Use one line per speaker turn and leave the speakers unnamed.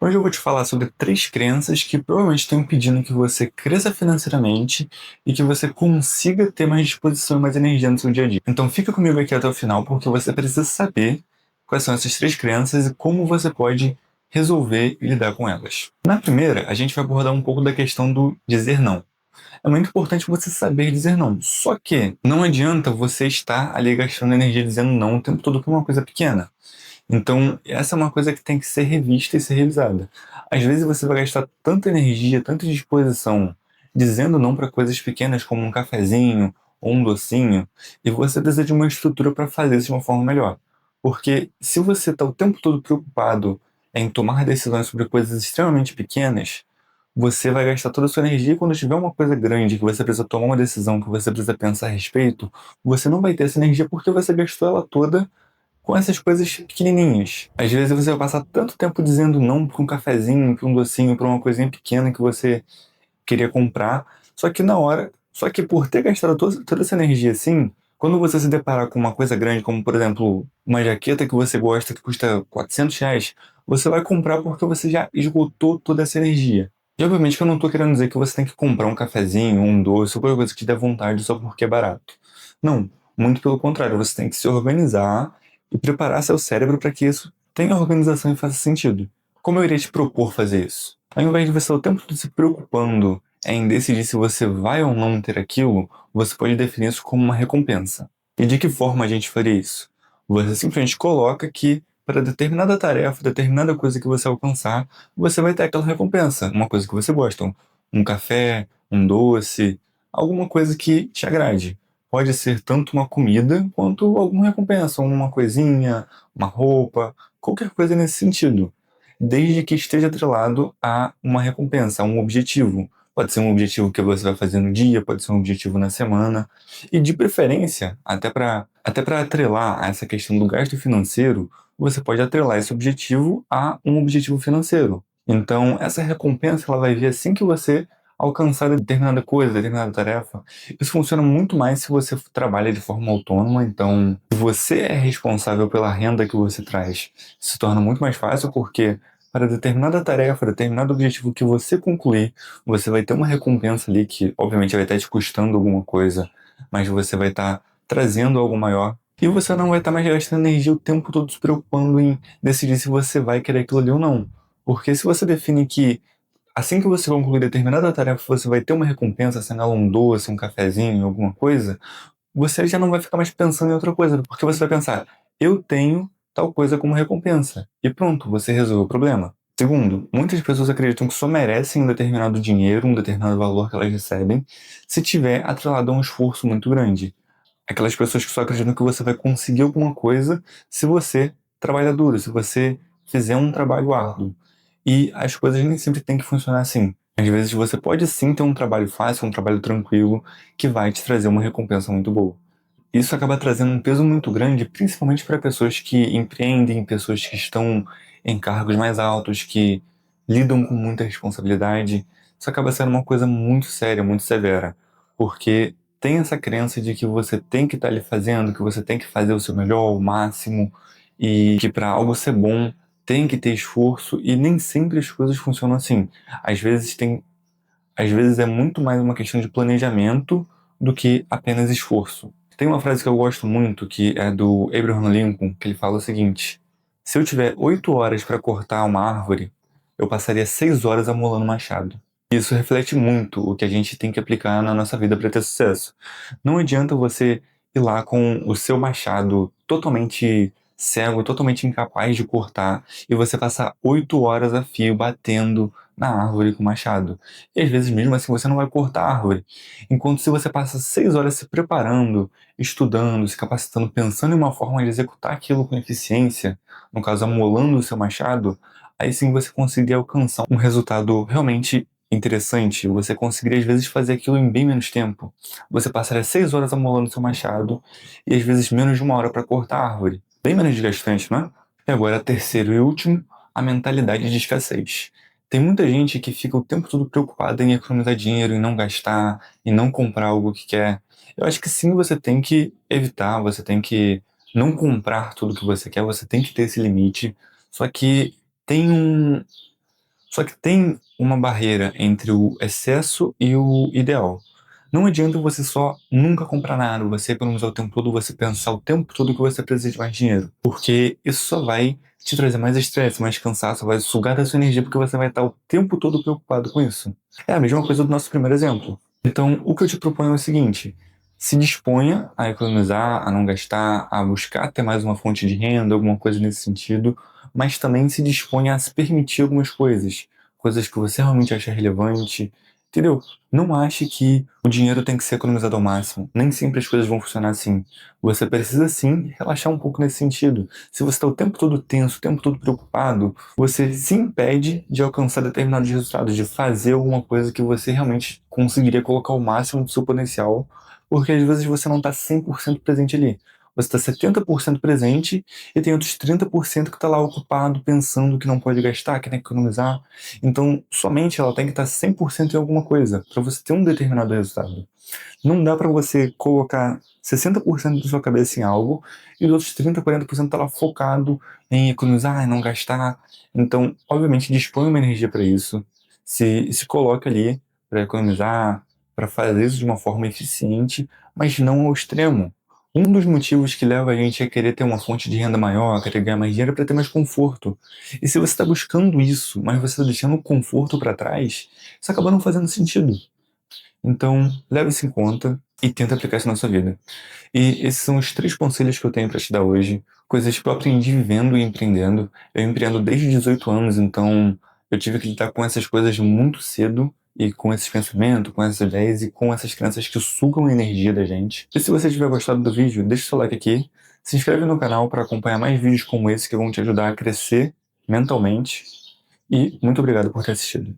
Hoje eu vou te falar sobre 3 crenças que provavelmente estão impedindo que você cresça financeiramente e que você consiga ter mais disposição e mais energia no seu dia a dia. Então fica comigo aqui até o final, porque você precisa saber quais são essas 3 crenças e como você pode resolver e lidar com elas. Na primeira, a gente vai abordar um pouco da questão do dizer não. É muito importante você saber dizer não. Só que não adianta você estar ali gastando energia dizendo não o tempo todo por uma coisa pequena. Então, essa é uma coisa que tem que ser revista e ser revisada. Às vezes você vai gastar tanta energia, tanta disposição dizendo não para coisas pequenas como um cafezinho ou um docinho, e você precisa de uma estrutura para fazer isso de uma forma melhor. Porque se você está o tempo todo preocupado em tomar decisões sobre coisas extremamente pequenas, você vai gastar toda a sua energia e quando tiver uma coisa grande que você precisa tomar uma decisão, que você precisa pensar a respeito, você não vai ter essa energia porque você gastou ela toda com essas coisas pequenininhas. Às vezes você vai passar tanto tempo dizendo não para um cafezinho, para um docinho, para uma coisinha pequena que você queria comprar, só que por ter gastado toda essa energia assim, quando você se deparar com uma coisa grande, como por exemplo, uma jaqueta que você gosta que custa R$ 400, você vai comprar porque você já esgotou toda essa energia. E obviamente que eu não estou querendo dizer que você tem que comprar um cafezinho, um doce, ou qualquer coisa que te dê vontade só porque é barato. Não, muito pelo contrário, você tem que se organizar e preparar seu cérebro para que isso tenha organização e faça sentido. Como eu iria te propor fazer isso? Ao invés de você o tempo todo se preocupando em decidir se você vai ou não ter aquilo, você pode definir isso como uma recompensa. E de que forma a gente faria isso? Você simplesmente coloca que para determinada tarefa, determinada coisa que você alcançar, você vai ter aquela recompensa, uma coisa que você gosta, um café, um doce, alguma coisa que te agrade. Pode ser tanto uma comida quanto alguma recompensa, uma coisinha, uma roupa, qualquer coisa nesse sentido, desde que esteja atrelado a uma recompensa, a um objetivo. Pode ser um objetivo que você vai fazer no dia, pode ser um objetivo na semana, e de preferência, até para atrelar a essa questão do gasto financeiro, você pode atrelar esse objetivo a um objetivo financeiro. Então, essa recompensa ela vai vir assim que você alcançar determinada coisa, determinada tarefa. Isso funciona muito mais se você trabalha de forma autônoma, então, se você é responsável pela renda que você traz, se torna muito mais fácil porque para determinada tarefa, determinado objetivo que você concluir, você vai ter uma recompensa ali que, obviamente, vai estar te custando alguma coisa, mas você vai estar trazendo algo maior. E você não vai estar mais gastando energia o tempo todo se preocupando em decidir se você vai querer aquilo ali ou não. Porque se você define que assim que você concluir determinada tarefa, você vai ter uma recompensa, sendo ela um doce, um cafezinho, alguma coisa, você já não vai ficar mais pensando em outra coisa, porque você vai pensar, eu tenho tal coisa como recompensa. E pronto, você resolveu o problema. Segundo, muitas pessoas acreditam que só merecem um determinado dinheiro, um determinado valor que elas recebem, se tiver atrelado a um esforço muito grande. Aquelas pessoas que só acreditam que você vai conseguir alguma coisa se você trabalhar duro, se você fizer um trabalho árduo. E as coisas nem sempre têm que funcionar assim. Às vezes você pode sim ter um trabalho fácil, um trabalho tranquilo, que vai te trazer uma recompensa muito boa. Isso acaba trazendo um peso muito grande, principalmente para pessoas que empreendem, pessoas que estão em cargos mais altos, que lidam com muita responsabilidade. Isso acaba sendo uma coisa muito séria, muito severa, porque tem essa crença de que você tem que estar ali fazendo, que você tem que fazer o seu melhor, o máximo, e que para algo ser bom tem que ter esforço, e nem sempre as coisas funcionam assim. Às vezes às vezes é muito mais uma questão de planejamento do que apenas esforço. Tem uma frase que eu gosto muito, que é do Abraham Lincoln, que ele fala o seguinte: se eu tiver 8 horas para cortar uma árvore, eu passaria 6 horas amolando o machado. Isso reflete muito o que a gente tem que aplicar na nossa vida para ter sucesso. Não adianta você ir lá com o seu machado totalmente cego, totalmente incapaz de cortar, e você passar 8 horas a fio batendo na árvore com o machado. E às vezes mesmo assim você não vai cortar a árvore. Enquanto se você passa 6 horas se preparando, estudando, se capacitando, pensando em uma forma de executar aquilo com eficiência, no caso amolando o seu machado, aí sim você conseguiria alcançar um resultado realmente interessante. Você conseguiria às vezes fazer aquilo em bem menos tempo. Você passaria 6 horas amolando o seu machado e às vezes menos de 1 hora para cortar a árvore. Bem menos desgastante, não é? E agora, terceiro e último, a mentalidade de escassez. Tem muita gente que fica o tempo todo preocupada em economizar dinheiro, em não gastar, em não comprar algo que quer. Eu acho que sim, você tem que evitar, você tem que não comprar tudo que você quer, você tem que ter esse limite. Só que tem Só que tem uma barreira entre o excesso e o ideal. Não adianta você só nunca comprar nada, você economizar o tempo todo, você pensar o tempo todo que você precisa de mais dinheiro. Porque isso só vai te trazer mais estresse, mais cansaço, vai sugar da sua energia porque você vai estar o tempo todo preocupado com isso. É a mesma coisa do nosso primeiro exemplo. Então, o que eu te proponho é o seguinte: se disponha a economizar, a não gastar, a buscar ter mais uma fonte de renda, alguma coisa nesse sentido, mas também se disponha a se permitir algumas coisas, coisas que você realmente acha relevante, entendeu? Não ache que o dinheiro tem que ser economizado ao máximo. Nem sempre as coisas vão funcionar assim. Você precisa sim relaxar um pouco nesse sentido. Se você está o tempo todo tenso, o tempo todo preocupado, você se impede de alcançar determinados resultados, de fazer alguma coisa que você realmente conseguiria colocar o máximo do seu potencial, porque às vezes você não está 100% presente ali. Você está 70% presente e tem outros 30% que está lá ocupado, pensando que não pode gastar, que tem que economizar. Então, sua mente ela tem que estar 100% em alguma coisa para você ter um determinado resultado. Não dá para você colocar 60% da sua cabeça em algo e os outros 30, 40% tá lá focado em economizar, em não gastar. Então, obviamente, dispõe uma energia para isso. Se coloque ali para economizar, para fazer isso de uma forma eficiente, mas não ao extremo. Um dos motivos que leva a gente a querer ter uma fonte de renda maior, a querer ganhar mais dinheiro, é para ter mais conforto. E se você está buscando isso, mas você está deixando o conforto para trás, isso acaba não fazendo sentido. Então, leve isso em conta e tenta aplicar isso na sua vida. E esses são os 3 conselhos que eu tenho para te dar hoje, coisas que eu aprendi vivendo e empreendendo. Eu empreendo desde 18 anos, então eu tive que lidar com essas coisas muito cedo e com esses pensamentos, com essas ideias e com essas crenças que sugam a energia da gente. E se você tiver gostado do vídeo, deixa o seu like aqui, se inscreve no canal para acompanhar mais vídeos como esse que vão te ajudar a crescer mentalmente e muito obrigado por ter assistido.